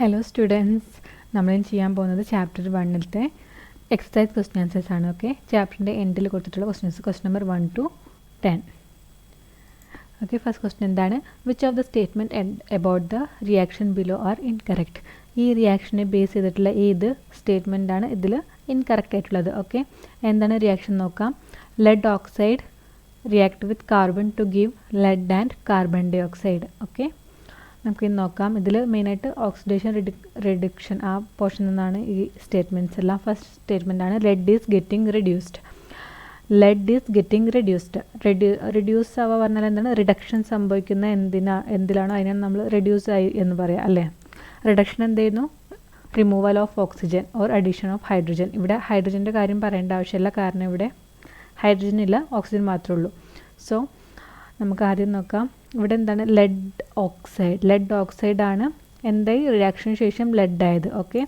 Hello students, നമ്മളിന്ന് ചെയ്യാൻ പോകുന്നത് ചാപ്റ്റർ 1-ത്തെ എക്സസൈസ് ക്വസ്റ്റ്യൻ ആൻസേഴ്സ് ആണ്. ഓക്കെ, ചാപ്റ്ററിൻ്റെ എൻഡിൽ കൊടുത്തിട്ടുള്ള questions, question number 1 to 10. Okay, first question എന്താണ്? Which of the statement about the reaction below are incorrect? ഈ റിയാക്ഷനെ ബേസ് ചെയ്തിട്ടുള്ള ഏത് സ്റ്റേറ്റ്മെൻ്റ് ആണ് ഇതിൽ ഇൻകറക്റ്റ് ആയിട്ടുള്ളത്? ഓക്കെ, എന്താണ് റിയാക്ഷൻ നോക്കാം. Lead oxide react with carbon to give lead and carbon dye oxide. Okay, നമുക്കിന്ന് നോക്കാം. ഇതിൽ മെയിനായിട്ട് ഓക്സിഡേഷൻ റിഡക്ഷൻ ആ പോർഷനിൽ നിന്നാണ് ഈ സ്റ്റേറ്റ്മെൻറ്റ്സ് എല്ലാം. ഫസ്റ്റ് സ്റ്റേറ്റ്മെൻ്റ് ആണ് lead is getting reduced. Lead is getting reduced. Reduce ആവുക പറഞ്ഞാൽ എന്താണ്? റിഡക്ഷൻ സംഭവിക്കുന്ന എന്തിലാണോ അതിനാണ് നമ്മൾ റിഡ്യൂസ് ആയി എന്ന് പറയാം അല്ലേ. റിഡക്ഷൻ എന്തായിരുന്നു? Removal of oxygen or addition of hydrogen. ഇവിടെ ഹൈഡ്രജൻ്റെ കാര്യം പറയേണ്ട ആവശ്യമില്ല, കാരണം ഇവിടെ ഹൈഡ്രജൻ ഇല്ല, ഓക്സിജൻ മാത്രമേ ഉള്ളൂ. സോ നമുക്ക് ആദ്യം നോക്കാം. ഇവിടെ എന്താണ്? Lead oxide. ലെഡ് ഓക്സൈഡ് ആണ് എന്തായി റിയാക്ഷന് ശേഷം ലെഡ് ആയത്. ഓക്കെ,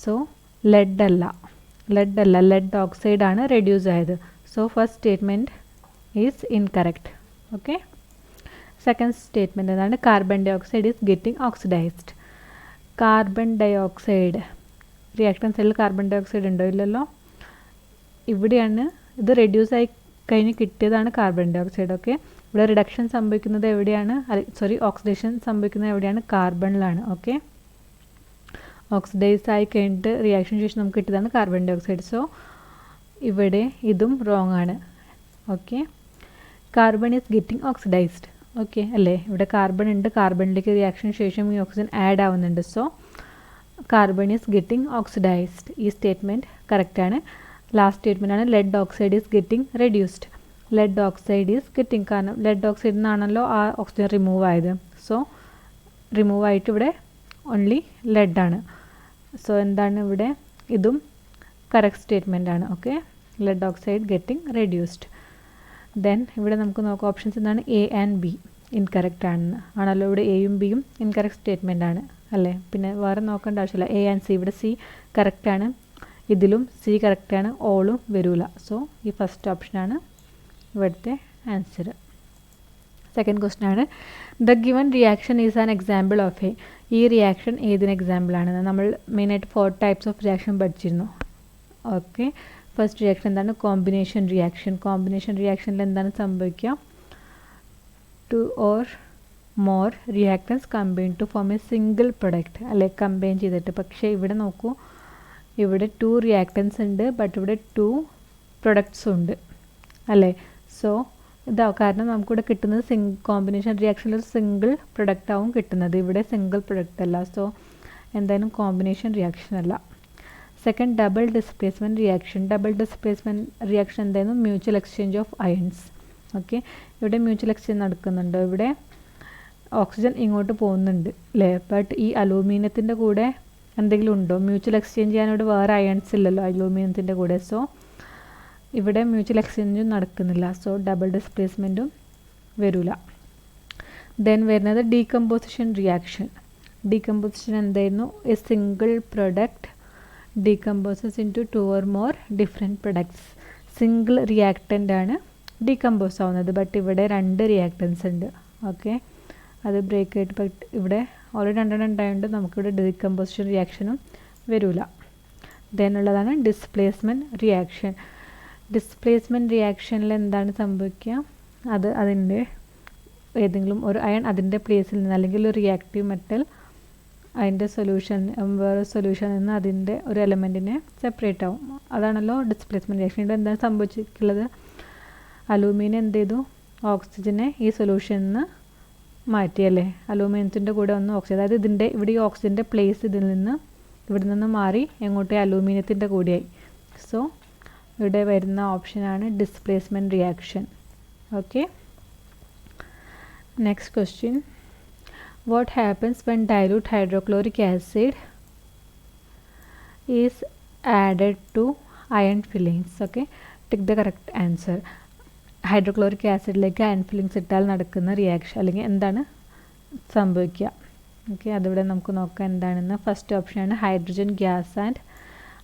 സോ ലെഡ് അല്ല, ലെഡ് ഓക്സൈഡ് ആണ് റെഡ്യൂസ് ആയത്. So first statement is incorrect. Okay, second statement എന്താണ്? Carbon dye oxide is getting oxidised. Carbon dye oxide reactant സെല്ലിൽ കാർബൺ ഡൈ ഓക്സൈഡ് ഉണ്ടോ? ഇല്ലല്ലോ. ഇവിടെയാണ് ഇത് റെഡ്യൂസ് ആയി കഴിഞ്ഞ് കിട്ടിയതാണ് കാർബൺ ഡൈ ഓക്സൈഡ്. ഓക്കെ, ഇവിടെ റിഡക്ഷൻ സംഭവിക്കുന്നത് എവിടെയാണ്? ഓക്സിഡേഷൻ സംഭവിക്കുന്നത് എവിടെയാണ്? കാർബണിലാണ്. ഓക്കെ, ഓക്സിഡൈസ് ആയി കഴിഞ്ഞിട്ട് റിയാക്ഷൻ ശേഷം നമുക്ക് കിട്ടിയതാണ് കാർബൺ ഡൈ ഓക്സൈഡ്. സോ ഇവിടെ ഇതും റോങ് ആണ്. Okay, carbon is getting oxidised. Okay അല്ലേ, ഇവിടെ കാർബൺ ഉണ്ട്, കാർബണിലേക്ക് റിയാക്ഷൻ ശേഷം ഈ ഓക്സിജൻ ആഡ് ആവുന്നുണ്ട്. So carbon is getting oxidised. ഈ സ്റ്റേറ്റ്മെൻറ്റ് കറക്റ്റാണ്. ലാസ്റ്റ് സ്റ്റേറ്റ്മെൻ്റ് ആണ് lead oxide is getting reduced. Lead oxide is getting, കാരണം ലെഡ് ഓക്സൈഡിൽ നിന്നാണല്ലോ ആ ഓക്സിജൻ റിമൂവ് ആയത്. സോ റിമൂവ് ആയിട്ട് ഇവിടെ ഓൺലി ലെഡാണ്. സോ എന്താണ് ഇവിടെ? ഇതും കറക്റ്റ് സ്റ്റേറ്റ്മെൻ്റ് ആണ്. Okay, lead oxide getting reduced. Then ഇവിടെ നമുക്ക് നോക്കാം ഓപ്ഷൻസ് എന്താണ്? എ ആൻഡ് ബി ഇൻകറക്റ്റ് ആണല്ലോ. ഇവിടെ എയും ബിയും ഇൻകറക്റ്റ് സ്റ്റേറ്റ്മെൻ്റ് ആണ് അല്ലേ. പിന്നെ വേറെ നോക്കേണ്ട ആവശ്യമില്ല. എ ആൻഡ് സി, ഇവിടെ സി കറക്റ്റാണ്, ഇതിലും സി കറക്റ്റാണ്, ഓളും വരില്ല. സോ ഈ ഫസ്റ്റ് ഓപ്ഷനാണ് ഇവിടുത്തെ ആൻസർ. സെക്കൻഡ് ക്വസ്റ്റ്യൻ ആണ് the given reaction is an example of a. ഈ റിയാക്ഷൻ ഏതിന് എക്സാമ്പിൾ ആണെന്ന് നമ്മൾ മെയിനായിട്ട് 4 ടൈപ്സ് ഓഫ് റിയാക്ഷൻ പഠിച്ചിരുന്നു. ഓക്കെ, ഫസ്റ്റ് റിയാക്ഷൻ എന്താണ്? Combination reaction. കോമ്പിനേഷൻ റിയാക്ഷനിൽ എന്താണ് സംഭവിക്കുക? 2 or more reactants combine to form a single product അല്ലെ, കമ്പൈൻ ചെയ്തിട്ട്. പക്ഷേ ഇവിടെ നോക്കൂ, ഇവിടെ 2 റിയാക്ടൻസ് ഉണ്ട്, ബട്ട് ഇവിടെ 2 പ്രൊഡക്ട്സും ഉണ്ട് അല്ലേ. സോ ഇതാ കാരണം നമുക്കിവിടെ കിട്ടുന്നത് കോമ്പിനേഷൻ റിയാക്ഷനിൽ ഒരു സിംഗിൾ പ്രൊഡക്റ്റ് ആവും കിട്ടുന്നത്. ഇവിടെ സിംഗിൾ പ്രൊഡക്റ്റ് അല്ല. സോ എന്തായാലും കോമ്പിനേഷൻ റിയാക്ഷൻ അല്ല. Second, double displacement reaction. Double displacement reaction എന്തായിരുന്നു? Mutual exchange of ions. Okay, ഇവിടെ മ്യൂച്വൽ എക്സ്ചേഞ്ച് നടക്കുന്നുണ്ട്. ഇവിടെ ഓക്സിജൻ ഇങ്ങോട്ട് പോകുന്നുണ്ട് അല്ലേ, ബട്ട് ഈ അലൂമിനിയത്തിൻ്റെ കൂടെ എന്തെങ്കിലും ഉണ്ടോ? മ്യൂച്വൽ എക്സ്ചേഞ്ച് ചെയ്യാൻ ഇവിടെ വേറെ അയൺസ് ഇല്ലല്ലോ അലൂമിനിയത്തിൻ്റെ കൂടെ. സോ ഇവിടെ മ്യൂച്വൽ എക്സ്ചേഞ്ചും നടക്കുന്നില്ല. സോ ഡബിൾ ഡിസ്പ്ലേസ്മെൻറ്റും വരില്ല. ദെൻ വരുന്നത് ഡീകമ്പോസിഷൻ റിയാക്ഷൻ. ഡീകമ്പോസിഷൻ എന്തായിരുന്നു? A single product decomposes into 2 or more different products. Single reactant ആണ് ഡീകമ്പോസ് ആവുന്നത്, ബട്ട് ഇവിടെ 2 റിയാക്റ്റൻസ് ഉണ്ട്. ഓക്കെ, അത് ബ്രേക്ക് ആയിട്ട്, ബട്ട് ഇവിടെ ഓൾറെഡി 2 ഉണ്ടായതുകൊണ്ട് നമുക്കിവിടെ ഡീകമ്പോസിഷൻ റിയാക്ഷനും വരില്ല. ദെൻ ഉള്ളതാണ് ഡിസ്പ്ലേസ്മെൻറ്റ് റിയാക്ഷൻ. ഡിസ്പ്ലേസ്മെൻറ്റ് റിയാക്ഷനിൽ എന്താണ് സംഭവിക്കുക? അതിൻ്റെ ഏതെങ്കിലും ഒരു അയൺ അതിൻ്റെ പ്ലേസിൽ നിന്ന്, അല്ലെങ്കിൽ ഒരു റിയാക്റ്റീവ് മെറ്റൽ അതിൻ്റെ സൊല്യൂഷൻ വേറെ സൊല്യൂഷനിൽ നിന്ന് അതിൻ്റെ ഒരു എലമെൻറ്റിനെ സെപ്പറേറ്റ് ആവും. അതാണല്ലോ ഡിസ്പ്ലേസ്മെൻറ്റ് റിയാക്ഷൻ. ഇവിടെ എന്താണ് സംഭവിച്ചിട്ടുള്ളത്? അലൂമിനിയം എന്ത് ചെയ്തു? ഓക്സിജനെ ഈ സൊല്യൂഷനിൽ നിന്ന് മാറ്റിയല്ലേ. അലൂമിനിയത്തിൻ്റെ കൂടെ ഒന്ന് ഓക്സിജൻ, അതായത് ഇവിടെ ഈ ഓക്സിജൻ്റെ പ്ലേസ് ഇവിടെ നിന്ന് മാറി എങ്ങോട്ടേ അലൂമിനിയത്തിൻ്റെ കൂടെയായി. സോ ഇവിടെ വരുന്ന ഓപ്ഷനാണ് displacement reaction. Okay, next question. What happens when dilute hydrochloric acid is added to iron fillings? Okay, tick the correct answer. Hydrochloric ആസിഡിലേക്ക് അയൺ ഫില്ലിങ്സ് ഇട്ടാൽ നടക്കുന്ന റിയാക്ഷൻ അല്ലെങ്കിൽ എന്താണ് സംഭവിക്കുക? ഓക്കെ, അതിവിടെ നമുക്ക് നോക്കാം എന്താണെന്ന്. ഫസ്റ്റ് ഓപ്ഷനാണ് hydrogen gas and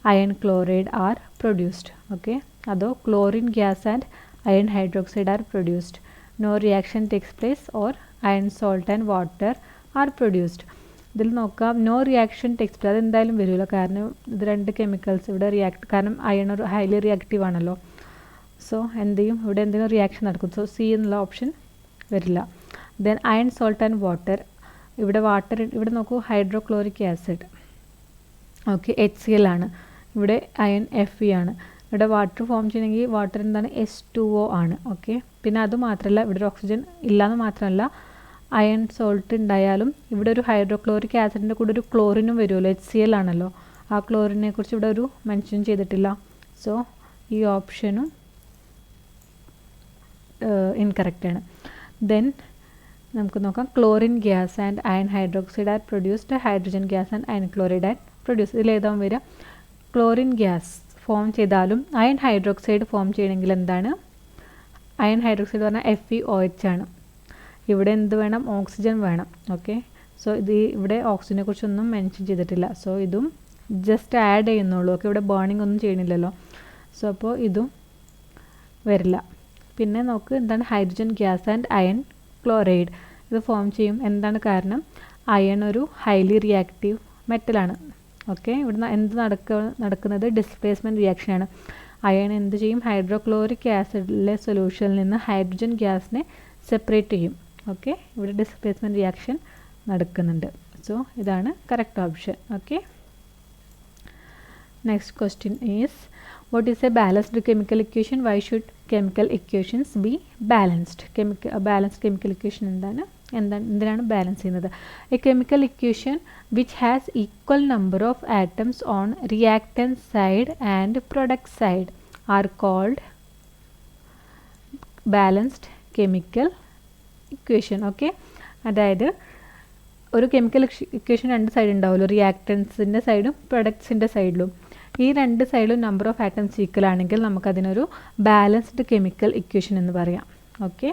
iron chloride are produced. Okay, അതോ chlorine gas and iron hydroxide are produced. No reaction takes place or iron salt and water are produced. ഇതിൽ നോക്കാം നോ റിയാക്ഷൻ ടെക്സ്റ്റ് പ്ലേസ്, അതെന്തായാലും വരില്ല, കാരണം ഇത് രണ്ട് chemicals ഇവിടെ react, കാരണം അയൺ ഒരു ഹൈലി റിയാക്റ്റീവ് ആണല്ലോ. സോ എന്ത് ചെയ്യും, ഇവിടെ എന്തെങ്കിലും റിയാക്ഷൻ നടക്കും. സോ സി എന്നുള്ള ഓപ്ഷൻ വരില്ല. Then iron salt and water, ഇവിടെ വാട്ടർ, ഇവിടെ നോക്കൂ ഹൈഡ്രോക്ലോറിക് ആസിഡ്, ഓക്കെ HCl ആണ്, ഇവിടെ അയൺ Fe ആണ്. ഇവിടെ വാട്ടർ ഫോം ചെയ്യണമെങ്കിൽ വാട്ടർ എന്താണ് H2O ആണ്. ഓക്കെ, പിന്നെ അതുമാത്രമല്ല ഇവിടെ ഒരു ഓക്സിജൻ ഇല്ലയെന്ന് മാത്രമല്ല, അയൺ സോൾട്ട് ഉണ്ടായാലും ഇവിടെ ഒരു ഹൈഡ്രോക്ലോറിക് ആസിഡിൻ്റെ കൂടെ ഒരു ക്ലോറിനും വരുമല്ലോ, HCl ആണല്ലോ, ആ ക്ലോറിനെ കുറിച്ച് ഇവിടെ ഒരു മെൻഷൻ ചെയ്തിട്ടില്ല. സോ ഈ ഓപ്ഷനും ഇൻകറക്റ്റാണ്. ദെൻ നമുക്ക് നോക്കാം chlorine gas and iron hydroxide are produced, hydrogen gas and iron chloride are produce. ഇതിലേതാവും വരിക, ക്ലോറിൻ ഗ്യാസ് ഫോം ചെയ്താലും അയൺ ഹൈഡ്രോക്സൈഡ് ഫോം ചെയ്യണമെങ്കിൽ എന്താണ്, അയൺ ഹൈഡ്രോക്സൈഡ് പറഞ്ഞാൽ FeOH ആണ്. ഇവിടെ എന്ത് വേണം, ഓക്സിജൻ വേണം. ഓക്കെ, സോ ഇത് ഇവിടെ ഓക്സിജനെ കുറിച്ചൊന്നും മെൻഷൻ ചെയ്തിട്ടില്ല. സോ ഇതും ജസ്റ്റ് ആഡ് ചെയ്യുന്നുള്ളൂ. ഓക്കെ, ഇവിടെ ബേണിംഗ് ഒന്നും ചെയ്യണില്ലല്ലോ. സോ അപ്പോൾ ഇതും വരില്ല. പിന്നെ നോക്ക് എന്താണ് hydrogen gas and iron chloride, ഇത് ഫോം ചെയ്യും. എന്താണ് കാരണം, അയൺ ഒരു ഹൈലി റിയാക്റ്റീവ് മെറ്റലാണ്. ഓക്കെ, ഇവിടെ എന്ത് നടക്കുന്നത് ഡിസ്പ്ലേസ്മെൻറ്റ് റിയാക്ഷനാണ്. അയൺ എന്ത് ചെയ്യും, ഹൈഡ്രോക്ലോറിക് ആസിഡിലെ സൊല്യൂഷനിൽ നിന്ന് ഹൈഡ്രജൻ ഗ്യാസിനെ സെപ്പറേറ്റ് ചെയ്യും. ഓക്കെ, ഇവിടെ ഡിസ്പ്ലേസ്മെൻറ്റ് റിയാക്ഷൻ നടക്കുന്നുണ്ട്. സോ ഇതാണ് correct option. Okay, next question is what is a balanced chemical equation, why should chemical equations be balanced? Balanced chemical equation എന്തിനാണ് ബാലൻസ് ചെയ്യുന്നത്? A chemical equation which has equal number of atoms on reactant side and product side are called balanced chemical equation. Okay, അതായത് ഒരു chemical equation രണ്ട് side ഉണ്ടാവുമല്ലോ, റിയാക്റ്റൻസിൻ്റെ സൈഡും പ്രൊഡക്ട്സിൻ്റെ സൈഡിലും. ഈ രണ്ട് സൈഡിലും നമ്പർ ഓഫ് ആറ്റംസ് ഈക്വൽ ആണെങ്കിൽ നമുക്കതിനൊരു ബാലൻസ്ഡ് കെമിക്കൽ ഇക്വേഷൻ എന്ന് പറയാം. ഓക്കെ,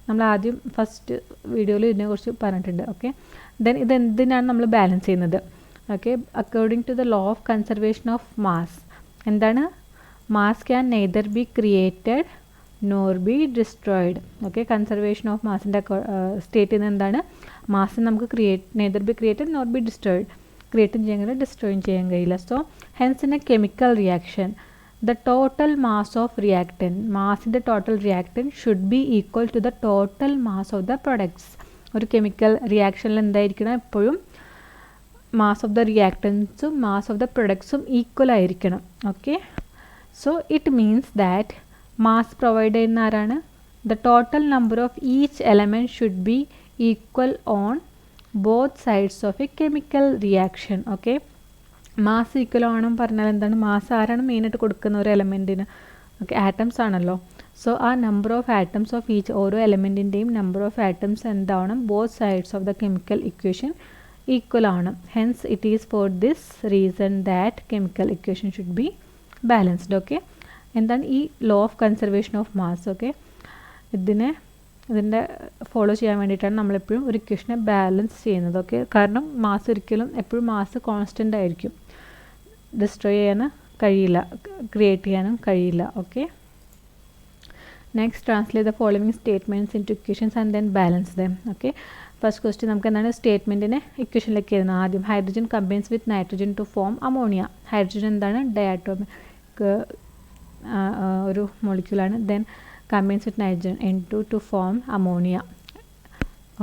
നമ്മൾ ആദ്യം ഫസ്റ്റ് വീഡിയോയിൽ ഇതിനെക്കുറിച്ച് പറഞ്ഞിട്ടുണ്ട്. ഓക്കെ, ദെൻ ഇതെന്തിനാണ് നമ്മൾ ബാലൻസ് ചെയ്യുന്നത്? Okay, according to the law of conservation of mass, എന്താണ്, mass can neither be created nor be destroyed. Okay, conservation of മാസിൻ്റെ സ്റ്റേറ്റ് ചെയ്യുന്നത് എന്താണ്, മാസ് നമുക്ക് neither be created nor be destroyed, ക്രിയേറ്റും ചെയ്യാൻ കഴിയില്ല, ഡിസ്ട്രോയും ചെയ്യാൻ കഴിയില്ല. So hence in a chemical reaction the total mass of reactant, മാസിൻ്റെ total reactant should be equal to the total mass of the products. ഒരു കെമിക്കൽ റിയാക്ഷനിൽ എന്തായിരിക്കണം, എപ്പോഴും മാസ് ഓഫ് ദ റിയാക്റ്റൻസും മാസ് ഓഫ് ദ പ്രൊഡക്ട്സും ഈക്വൽ ആയിരിക്കണം. Okay, so it means that mass provide ചെയ്യുന്ന ആരാണ്, the total number of each element should be equal on both sides of a chemical reaction. Okay, mass equal ആണെന്ന് പറഞ്ഞാൽ എന്താണ്, mass ആരാണ് മെയിനായിട്ട് കൊടുക്കുന്ന ഒരു എലമെൻറ്റിന്? ഓക്കെ, ആറ്റംസ് ആണല്ലോ. സോ ആ number of atoms of each, ഓരോ എലമെൻറ്റിൻ്റെയും നമ്പർ ഓഫ് ആറ്റംസ് എന്താവണം, both sides of the chemical equation equal ആണ്. Hence it is for this reason that chemical equation should be balanced. Okay, എന്താണ് ഈ law of conservation of mass? Okay, ഇതിൻ്റെ follow ചെയ്യാൻ വേണ്ടിയിട്ടാണ് നമ്മളെപ്പോഴും ഒരു ഇക്വേഷനെ ബാലൻസ് ചെയ്യുന്നത്. ഓക്കെ, കാരണം മാസ് ഒരിക്കലും എപ്പോഴും മാസ് കോൺസ്റ്റൻ്റ് ആയിരിക്കും, ഡിസ്ട്രോയ് ചെയ്യാനും കഴിയില്ല, ക്രിയേറ്റ് ചെയ്യാനും കഴിയില്ല. Okay, next translate the following statements into equations and then balance them. Okay, first question നമുക്ക് എന്താണ്, സ്റ്റേറ്റ്മെൻറ്റിനെ ഇക്വേഷനിലേക്ക് എഴുതുന്നത്. ആദ്യം hydrogen combines with nitrogen to form ammonia. Hydrogen എന്താണ്, ഡയാറ്റോമിക് ഒരു മോളിക്യൂളാണ്. Then combines with nitrogen N2 to form ammonia.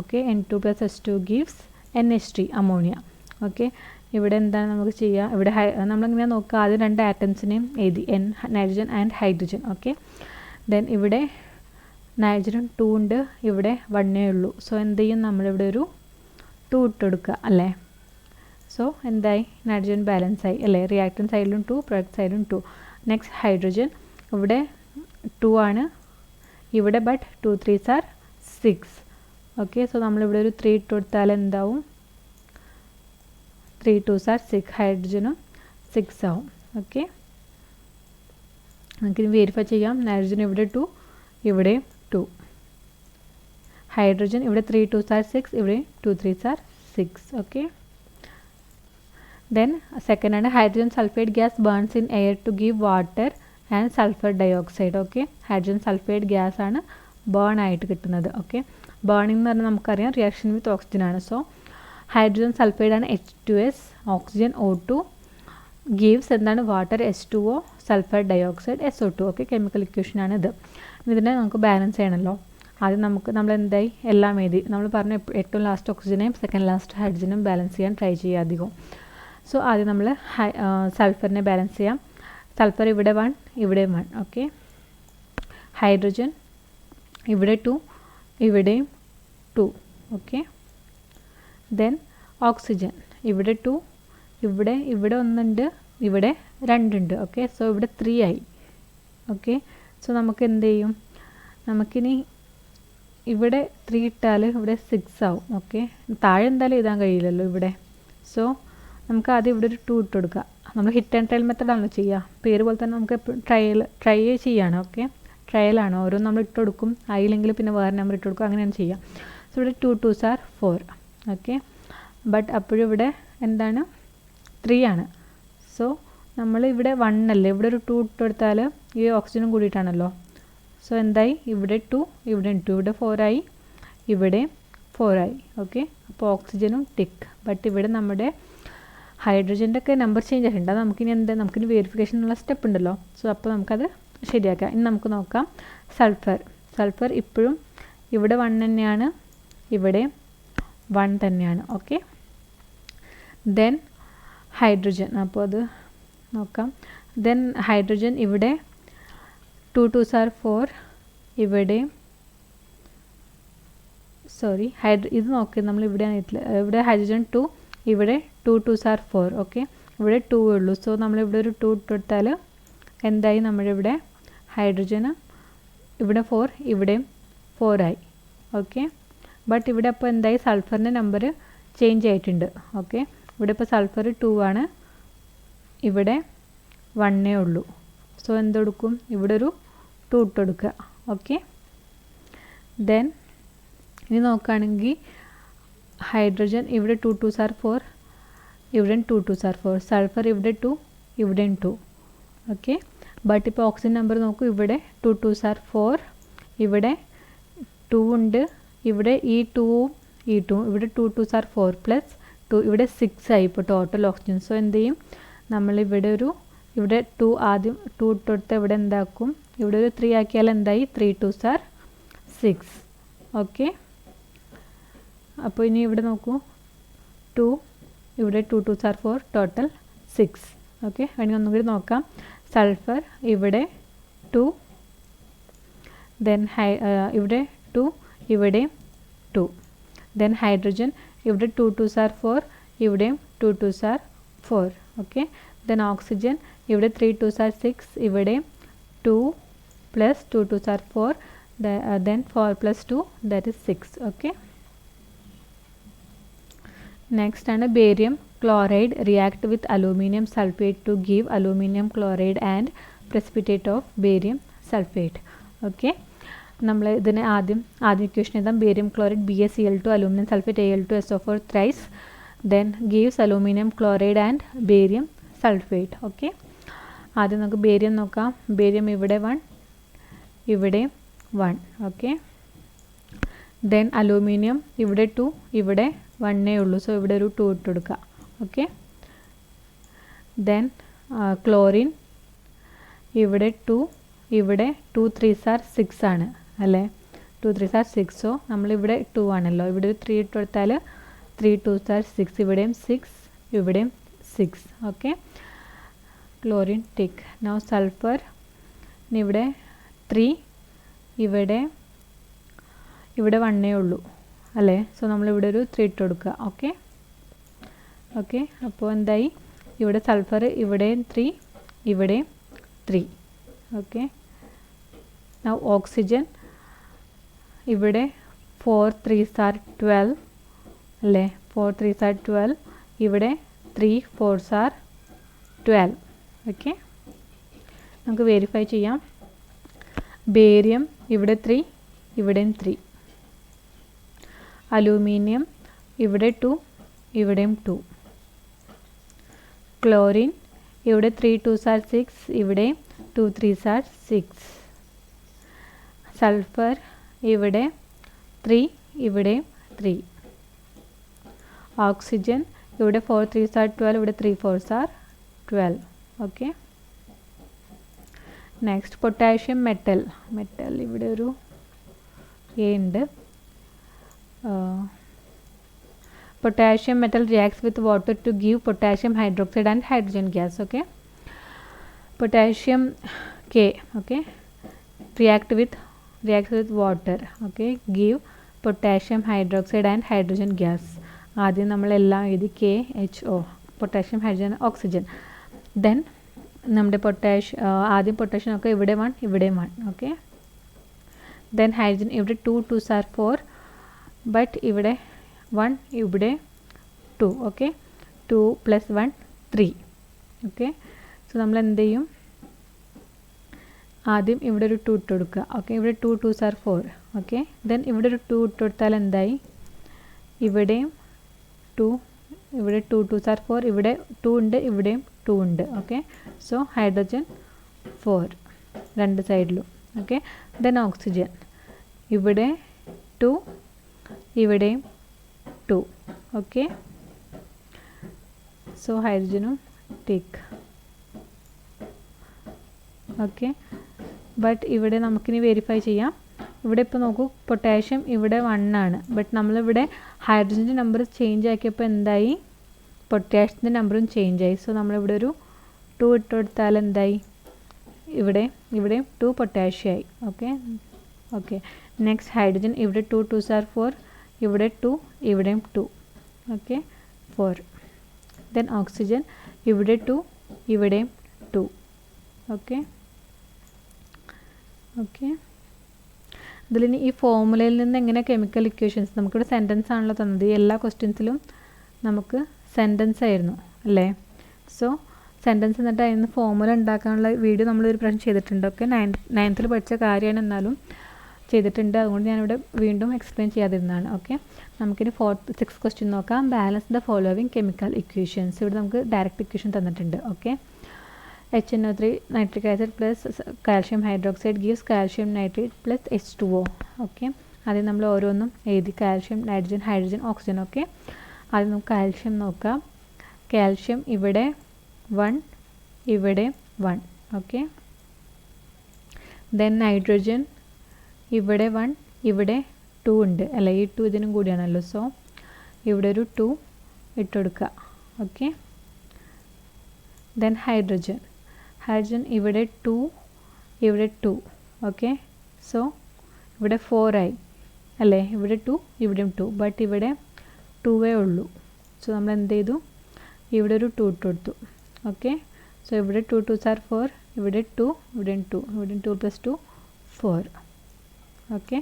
Okay, N2 plus H2 gives NH3 ammonia. Okay, ഇവിടെ എന്താണ് നമുക്ക് ചെയ്യുക, ഇവിടെ നമ്മളിങ്ങനെ നോക്കുക, ആദ്യം രണ്ട് ആറ്റംസിനെയും എഴുതി, nitrogen and hydrogen. Okay, then ഇവിടെ നൈട്രജൻ 2 ഉണ്ട്, ഇവിടെ 1 ഉള്ളൂ. സോ എന്ത് ചെയ്യും, നമ്മളിവിടെ ഒരു 2 ഇട്ട് കൊടുക്കുക അല്ലേ. സോ എന്തായി, നൈട്രജൻ ബാലൻസ് ആയി അല്ലേ, റിയാക്ടൻ സൈഡിലും 2, പ്രൊഡക്റ്റ് സൈഡിലും 2. നെക്സ്റ്റ് ഹൈഡ്രജൻ, ഇവിടെ 2 ആണ്, ഇവിടെ but 2 3s are 6. Okay, so നമ്മളിവിടെ ഒരു 3 ഇട്ട് കൊടുത്താൽ എന്താവും, 3 2s are 6, ഹൈഡ്രജനും 6 ആവും. ഓക്കെ, നമുക്ക് വെരിഫൈ ചെയ്യാം. നൈട്രജൻ ഇവിടെ 2, ഇവിടെ 2, ഹൈഡ്രജൻ ഇവിടെ 3 2s are 6, ഇവിടെ 2 3s are 6. Okay, then second ആണ് hydrogen sulphide gas burns in air to give water and sulphur dioxide. Okay, hydrogen sulphide gas ആണ് ബേൺ ആയിട്ട് കിട്ടുന്നത്. ഓക്കെ, ബേണിംഗ് എന്ന് പറഞ്ഞാൽ നമുക്കറിയാം റിയാക്ഷൻ വിത്ത് ഓക്സിജൻ ആണ്. സോ ഹൈഡ്രജൻ സൾഫൈഡാണ് H2S, ഓക്സിജൻ O2, ഗീവ്സ് എന്താണ് water H2O, sulphur dioxide SO2. Okay, chemical ഇക്വേഷനാണ് ഇത്. ഇതിനെ നമുക്ക് ബാലൻസ് ചെയ്യണമല്ലോ. ആദ്യം നമ്മൾ എന്തായി എല്ലാം എഴുതി. നമ്മൾ പറഞ്ഞ ഏറ്റവും ലാസ്റ്റ് ഓക്സിജനെയും സെക്കൻഡ് ലാസ്റ്റ് ഹൈഡ്രജനും ബാലൻസ് ചെയ്യാൻ ട്രൈ ചെയ്യുക അധികം. സോ ആദ്യം നമ്മൾ സൾഫറിനെ ബാലൻസ് ചെയ്യാം. സൾഫർ ഇവിടെ 1, ഇവിടെ 1. ഓക്കെ, ഹൈഡ്രജൻ ഇവിടെ 2, ഇവിടെയും 2. ഓക്കെ, ദെൻ ഓക്സിജൻ ഇവിടെ 2, ഇവിടെ ഒന്നുണ്ട്, ഇവിടെ 2 ഉണ്ട്. ഓക്കെ, സോ ഇവിടെ 3 ആയി. ഓക്കെ, സോ നമുക്ക് എന്ത് ചെയ്യും, നമുക്കിനി ഇവിടെ 3 ഇട്ടാൽ ഇവിടെ 6 ആവും. ഓക്കെ, താഴെ എന്തായാലും എഴുതാൻ കഴിയില്ലല്ലോ ഇവിടെ. സോ നമുക്ക് ആദ്യം ഇവിടെ ഒരു 2 ഇട്ട് കൊടുക്കുക. നമ്മൾ ഹിറ്റ് ആൻഡ് ട്രയൽ മെത്തഡാണല്ലോ ചെയ്യുക. പേര് പോലെ തന്നെ നമുക്ക് ട്രൈ ചെയ്യാണ്. ഓക്കെ, ട്രയലാണ്. ഓരോന്നും നമ്മൾ ഇട്ട് കൊടുക്കും. ആയില്ലെങ്കിൽ പിന്നെ വേറെ നമ്പർ ഇട്ട് കൊടുക്കും. അങ്ങനെയാണ് ചെയ്യുക. സോ ഇവിടെ 2 2s are 4. ഓക്കെ, ബട്ട് അപ്പോഴും ഇവിടെ എന്താണ് 3 ആണ്. സോ നമ്മൾ ഇവിടെ 1 അല്ലേ, ഇവിടെ ഒരു 2 ഇട്ട് കൊടുത്താൽ ഈ ഓക്സിജനും കൂടിയിട്ടാണല്ലോ. സോ എന്തായി, ഇവിടെ 2, ഇവിടെ 2, ഇവിടെ 4 ആയി, ഇവിടെ 4 ആയി. ഓക്കെ, അപ്പോൾ ഓക്സിജനും ടിക്ക്. ബട്ട് ഇവിടെ നമ്മുടെ ഹൈഡ്രജൻ്റെ ഒക്കെ നമ്പർ ചേഞ്ച് ആയിട്ടുണ്ട്. അത് നമുക്കിനി വെരിഫിക്കേഷനുള്ള സ്റ്റെപ്പ് ഉണ്ടല്ലോ. സോ അപ്പോൾ നമുക്കത് ശരിയാക്കാം. ഇനി നമുക്ക് നോക്കാം സൾഫർ ഇപ്പോഴും ഇവിടെ 1 തന്നെയാണ്, ഇവിടെ 1 തന്നെയാണ്. ഓക്കെ, ദെൻ ഹൈഡ്രജൻ, അപ്പോൾ അത് നോക്കാം. ദെൻ ഹൈഡ്രജൻ ഇവിടെ 2 2s are 4, ഇവിടെ ഇത് നോക്കി നമ്മൾ ഇവിടെ ഹൈഡ്രജൻ 2, ഇവിടെ 2 2s are 4. ഓക്കെ, ഇവിടെ 2 ഉള്ളൂ. സോ നമ്മളിവിടെ ഒരു 2 ഇട്ടെടുത്താൽ എന്തായി, നമ്മളിവിടെ ഹൈഡ്രജന് ഇവിടെ 4, ഇവിടെയും 4 ആയി. ഓക്കെ, ബട്ട് ഇവിടെ അപ്പോൾ എന്തായി, സൾഫറിൻ്റെ നമ്പർ ചേഞ്ച് ആയിട്ടുണ്ട്. ഓക്കെ, ഇവിടെ ഇപ്പോൾ സൾഫർ 2 ആണ്, ഇവിടെ 1 ഉള്ളൂ. സോ എന്തെടുക്കും, ഇവിടെ ഒരു 2 ഇട്ട് കൊടുക്കുക. ഓക്കെ, ദെൻ ഇനി നോക്കുകയാണെങ്കിൽ ഹൈഡ്രജൻ ഇവിടെ 2 2s are 4, ഇവിടെ 2 2s are 4. സൾഫർ ഇവിടെ 2, ഇവിടെ 2. ഓക്കെ, ബട്ട് ഇപ്പോൾ ഓക്സിജൻ നമ്പർ നോക്കൂ. ഇവിടെ 2 2s are 4, ഇവിടെ 2 ഉണ്ട്, ഇവിടെ ഈ 2ഉം ഈ 2ഉം, ഇവിടെ 2 2s are 4 പ്ലസ് 2, ഇവിടെ 6 ആയി ഇപ്പോൾ ടോട്ടൽ ഓക്സിജൻ. സോ എന്ത് ചെയ്യും, നമ്മളിവിടെ ഇവിടെ 2 ആദ്യം 2 ഇട്ട് കൊടുത്ത് ഇവിടെ എന്താക്കും, ഇവിടെ ഒരു 3 ആക്കിയാൽ എന്തായി, 3 2s are 6. ഓക്കെ, അപ്പോൾ ഇനി ഇവിടെ നോക്കൂ, 2, ഇവിടെ 2 2s are 4, ടോട്ടൽ 6. ഓക്കെ, വേണമെങ്കിൽ ഒന്നും കൂടി നോക്കാം. സൾഫർ ഇവിടെ 2, ദെൻ ഇവിടെ 2, ഇവിടെ 2. ദെൻ ഹൈഡ്രജൻ ഇവിടെ 2 2s are 4, ഇവിടെയും 2 2s are 4. Okay, then oxygen ഇവിടെ 3 2s are 6, ഇവിടെ 2 plus 2 2s are 4, then 4 plus 2, that is 6. Okay, next ആണ് barium chloride react with aluminum sulfate to give aluminum chloride and precipitate of barium sulfate. Okay, നമ്മൾ ഇതിനെ ആദ്യം equation എഴുതാം. barium chloride BaCl2 aluminum sulfate Al2SO4 thrice, then gives aluminum chloride and barium sulfate. Okay, ആദ്യം നമുക്ക് barium നോക്കാം. Barium ഇവിടെ 1, ഇവിടെ 1. Okay, then aluminium ഇവിടെ 2, ഇവിടെ 1 ഉള്ളൂ. സോ ഇവിടെ ഒരു 2 ഇട്ട് കൊടുക്കുക. ഓക്കെ, ദെൻ ക്ലോറിൻ ഇവിടെ 2, ഇവിടെ 2 3s are 6 ആണ് അല്ലേ, 2 3s are 6. സോ നമ്മളിവിടെ 2 ആണല്ലോ, ഇവിടെ ഒരു 3 ഇട്ട് കൊടുത്താൽ 3 2s are 6, ഇവിടെയും 6, ഇവിടെയും 6. Okay, chlorine tick. Now sulphur ഇവിടെ 3, ഇവിടെ 1 ഉള്ളൂ അല്ലേ. സോ നമ്മളിവിടെ ഒരു 3 ഇട്ട് കൊടുക്കുക. ഓക്കെ, അപ്പോൾ എന്തായി, ഇവിടെ സൾഫർ ഇവിടെയും 3, ഇവിടെയും 3. ഓക്കെ, നൗ ഓക്സിജൻ ഇവിടെ 4 3s are 12 അല്ലേ, 4 3s are 12, ഇവിടെ 3 4s are 12. ഓക്കെ, നമുക്ക് വെരിഫൈ ചെയ്യാം. ബേരിയം ഇവിടെ 3, ഇവിടെയും 3. അലൂമിനിയം ഇവിടെ 2, ഇവിടെയും 2. ക്ലോറിൻ ഇവിടെ 3 2s are 6, ഇവിടെ 2 3s are 6. സൾഫർ ഇവിടെ 3, ഇവിടെ 3. ഓക്സിജൻ ഇവിടെ 4 3s are 12, ഇവിടെ 3 4s are 12. Okay, next potassium metal. ഇവിടെ ഒരു എ ഉണ്ട്. Potassium metal reacts with water to give potassium hydroxide and hydrogen gas. Okay, potassium K, okay, reacts with water, okay, give potassium hydroxide and hydrogen gas. ആദ്യം നമ്മളെല്ലാം എഴുതി KHO, potassium hydrogen oxygen. Then നമ്മുടെ ആദ്യം potassium ഒക്കെ ഇവിടെ 1 ഇവിടെ 1. Okay, then hydrogen ഇവിടെ 2 2s are 4, but ഇവിടെ 1 ഇവിടെ 2. ഓക്കെ, 2 + 1 3. ഓക്കെ, സോ നമ്മൾ എന്ത് ചെയ്യും, ആദ്യം ഇവിടെ ഒരു 2 ഇട്ട് കൊടുക്കുക. ഓക്കെ, ഇവിടെ 2 2s are 4. ഓക്കെ, ദെൻ ഇവിടെ ഒരു 2 ഇട്ട് കൊടുത്താൽ എന്തായി, ഇവിടെയും 2, ഇവിടെ 2 2s are 4, ഇവിടെ 2 ഉണ്ട്, ഇവിടെയും 2 ഉണ്ട്. ഓക്കെ, സോ ഹൈഡ്രജൻ 4 രണ്ട് സൈഡിലും. ഓക്കെ, ദെൻ ഓക്സിജൻ ഇവിടെ 2, ഇവിടെയും 2. ഓക്കെ, സോ ഹൈഡ്രജനും ടിക്ക്. ഓക്കെ, ബട്ട് ഇവിടെ നമുക്കിനി വെരിഫൈ ചെയ്യാം. ഇവിടെ ഇപ്പോൾ നോക്കൂ, പൊട്ടാഷ്യം ഇവിടെ 1 ആണ്, ബട്ട് നമ്മളിവിടെ ഹൈഡ്രജൻ്റെ നമ്പർ ചേഞ്ച് ആക്കിയപ്പോൾ എന്തായി, പൊട്ടാഷ്യത്തിൻ്റെ നമ്പറും ചേഞ്ച് ആയി. സോ നമ്മളിവിടെ ഒരു 2 ഇട്ട് കൊടുത്താൽ എന്തായി, ഇവിടെ 2 പൊട്ടാഷ്യമായി. ഓക്കെ, ഓക്കെ, നെക്സ്റ്റ് ഹൈഡ്രജൻ ഇവിടെ 2 2s are 4, ഇവിടെ 2 ഇവിടെയും 2. ഓക്കെ, 4. ദെൻ ഓക്സിജൻ ഇവിടെ 2 ഇവിടെയും 2. ഓക്കെ, ഓക്കെ, ഇതിലിനി ഈ ഫോർമുലയിൽ നിന്ന് എങ്ങനെ കെമിക്കൽ ഇക്വേഷൻസ്, നമുക്കിവിടെ സെൻറ്റൻസ് ആണല്ലോ തന്നത്, എല്ലാ ക്വസ്റ്റ്യൻസിലും നമുക്ക് സെൻറ്റൻസ് ആയിരുന്നു അല്ലേ. സോ സെൻറ്റൻസ് എന്നിട്ട് അതിന് ഫോർമുല ഉണ്ടാക്കാനുള്ള വീഡിയോ നമ്മളൊരു പ്രാവശ്യം ചെയ്തിട്ടുണ്ട്. ഓക്കെ, 9th പഠിച്ച കാര്യമാണ്, എന്നാലും ചെയ്തിട്ടുണ്ട്, അതുകൊണ്ട് ഞാനിവിടെ വീണ്ടും എക്സ്പ്ലെയിൻ ചെയ്യാതിരുന്നതാണ്. ഓക്കെ, നമുക്കിനി 6th ക്വസ്റ്റ്യൻ നോക്കാം. Balance the following chemical equations. ഇവിടെ നമുക്ക് ഡയറക്റ്റ് ഇക്വേഷൻ തന്നിട്ടുണ്ട്. Okay, HNO3 nitric acid plus calcium hydroxide gives calcium nitrate plus H2O. Okay, ആദ്യം നമ്മൾ ഓരോന്നും എഴുതി, calcium, nitrogen, hydrogen, oxygen. Okay, ആദ്യം നമുക്ക് കാൽഷ്യം നോക്കാം. കാൽഷ്യം ഇവിടെ 1 ഇവിടെ 1. ഓക്കെ, ദെൻ നൈട്രജൻ ഇവിടെ 1 ഇവിടെ 2 ഉണ്ട് അല്ല, ഈ 2 ഇതിനും കൂടിയാണല്ലോ. സോ ഇവിടെ ഒരു 2 ഇട്ട് കൊടുക്കുക. ഓക്കെ, ദെൻ ഹൈഡ്രജൻ ഇവിടെ 2 ഇവിടെ 2. ഓക്കെ, സോ ഇവിടെ 4 ആയി അല്ലേ, ഇവിടെ 2 ഇവിടെയും 2, ബട്ട് ഇവിടെ 2 ഉള്ളൂ. സോ നമ്മൾ എന്ത് ചെയ്തു, ഇവിടെ ഒരു 2 ഇട്ട് കൊടുത്തു. ഓക്കെ, സോ ഇവിടെ 2 2s are 4, ഇവിടെ 2 ഇവിടെയും 2, ഇവിടെയും 2 + 2 4. ഓക്കെ,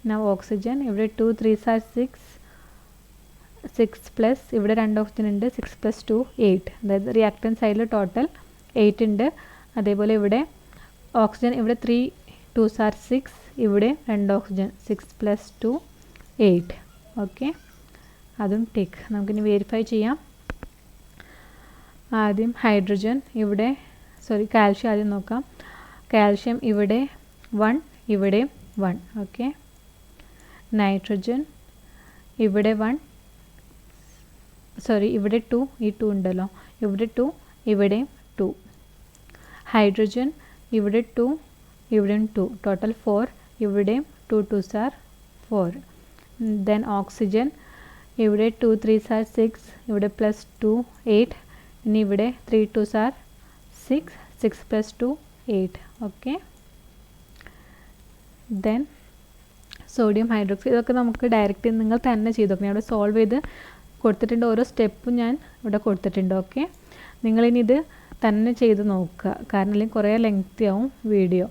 now ഓക്സിജൻ ഇവിടെ 2 3s are 6 പ്ലസ് ഇവിടെ 2 ഓക്സിജൻ ഉണ്ട്, 6 + 2 8. അതായത് റിയാക്ടൻ സൈഡിൽ ടോട്ടൽ 8 ഉണ്ട്. അതേപോലെ ഇവിടെ ഓക്സിജൻ ഇവിടെ 3 2s are 6, ഇവിടെ 2 ഓക്സിജൻ, 6 + 2 8. ഓക്കെ, അതും ടിക്ക്. നമുക്കിനി വെരിഫൈ ചെയ്യാം. ആദ്യം ഹൈഡ്രജൻ ഇവിടെ, കാൽഷ്യം ആദ്യം നോക്കാം. കാൽഷ്യം ഇവിടെ 1 ഇവിടെ 1. ഓക്കെ, നൈട്രജൻ ഇവിടെ 1 ഇവിടെ 2, ഈ 2 ഉണ്ടല്ലോ, ഇവിടെ 2 ഇവിടെ 2. ഹൈഡ്രജൻ ഇവിടെ 2 ഇവിടെയും 2, ടോട്ടൽ 4, ഇവിടെയും 2 2s are 4. ദെൻ ഓക്സിജൻ ഇവിടെ 2 3s are 6, ഇവിടെ +2 8, ഇനി ഇവിടെ 3 2s are 6 + 2 8. Okay, then sodium hydroxide. ഇതൊക്കെ നമുക്ക് ഡയറക്റ്റ് നിങ്ങൾ തന്നെ ചെയ്ത് നോക്കണം. ഇവിടെ സോൾവ് ചെയ്ത് കൊടുത്തിട്ടുണ്ട്, ഓരോ സ്റ്റെപ്പും ഞാൻ ഇവിടെ കൊടുത്തിട്ടുണ്ട്. ഓക്കെ, നിങ്ങളിനി ഇത് തന്നെ ചെയ്ത് നോക്കുക, കാരണം അല്ലെങ്കിൽ കുറേ ലെങ്തി ആവും വീഡിയോ.